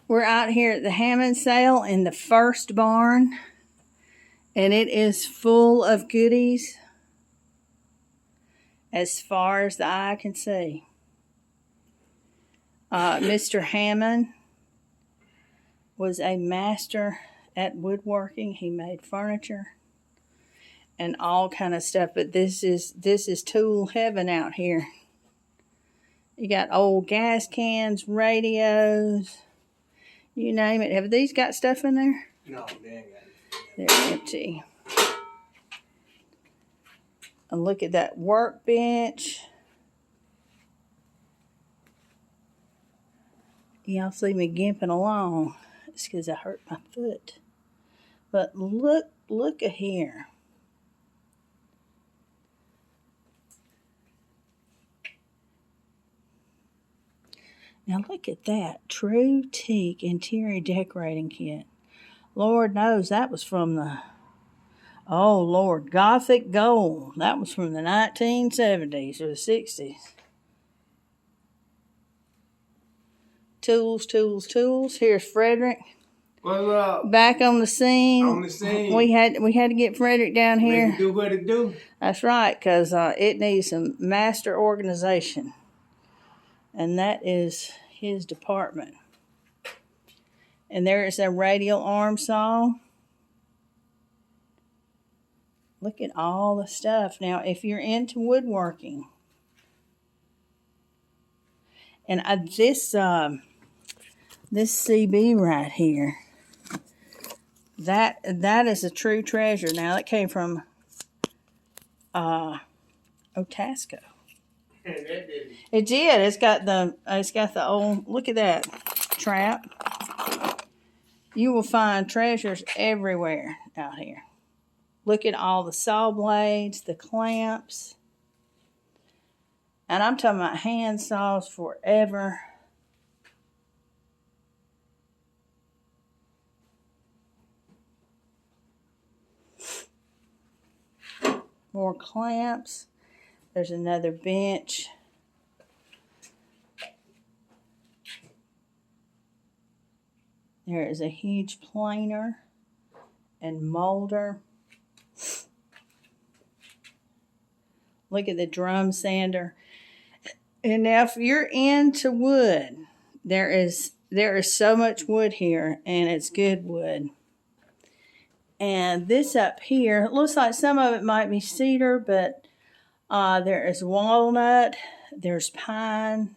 We're out here at the Hammond sale in the first barn, and it is full of goodies as far as the eye can see. Mr. Hammond was a master at woodworking. He made furniture and all kind of stuff, but this is tool heaven out here. You got old gas cans, radios, you name it. Have these got stuff in there? No, they ain't got They're it. empty. And look at that workbench. Y'all see me gimping along. It's because I hurt my foot. But look at here. Now look at that. True Teak interior decorating kit. Lord knows that was from the, oh Lord, Gothic gold. That was from the 1970s or the 60s. Tools, tools, tools. Here's Frederick. What's up? Back on the scene. On the scene. We had to get Frederick down here. Make it do what it do. That's right, because it needs some master organization. And that is his department. And there is a radial arm saw. Look at all the stuff. Now, if you're into woodworking, and this CB right here, that is a true treasure. Now, that came from Otasco. It did. It's got the old, look at that trap. You will find treasures everywhere out here. Look at all the saw blades, the clamps. And I'm talking about hand saws forever. More clamps. There's another bench. There is a huge planer and molder. Look at the drum sander. And now if you're into wood, there is so much wood here, and it's good wood. And this up here, it looks like some of it might be cedar, but there is walnut, there's pine.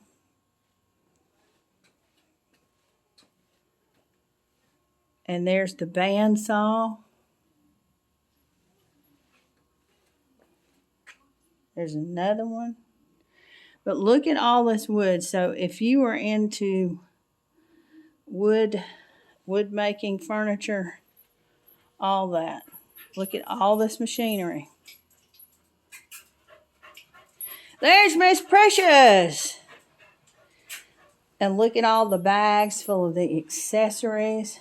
And there's the bandsaw. There's another one. But look at all this wood. So if you are into wood making, furniture, all that. Look at all this machinery. There's Miss Precious. And look at all the bags full of the accessories.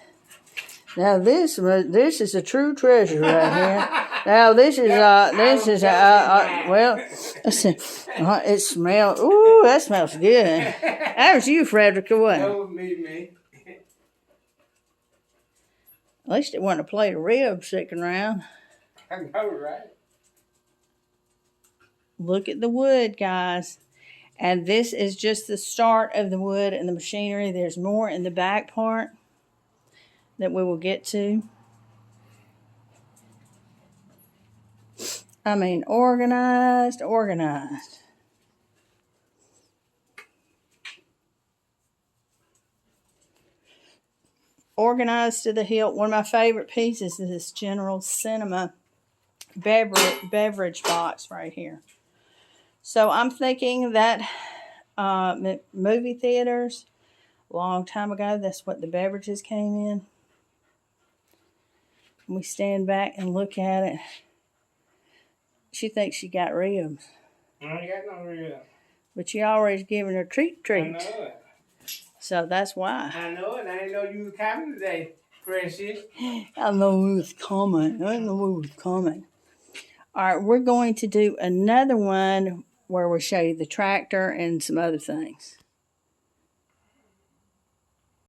Now this is a true treasure right here. Now well, it smells. Ooh, that smells good. That was you, Frederick, or what? That was me. At least it wasn't a plate of ribs sticking around. I know, right? Look at the wood, guys. And this is just the start of the wood and the machinery. There's more in the back part that we will get to. I mean, organized. Organized to the hilt. One of my favorite pieces is this General Cinema beverage box right here. So I'm thinking that movie theaters, a long time ago, that's what the beverages came in. We stand back and look at it. She thinks she got ribs. I ain't got no ribs. But you always giving her treat. I know it. So that's why. I know it. I didn't know you were coming today, Precious. I know it was coming. All right, we're going to do another one where we'll show you the tractor and some other things.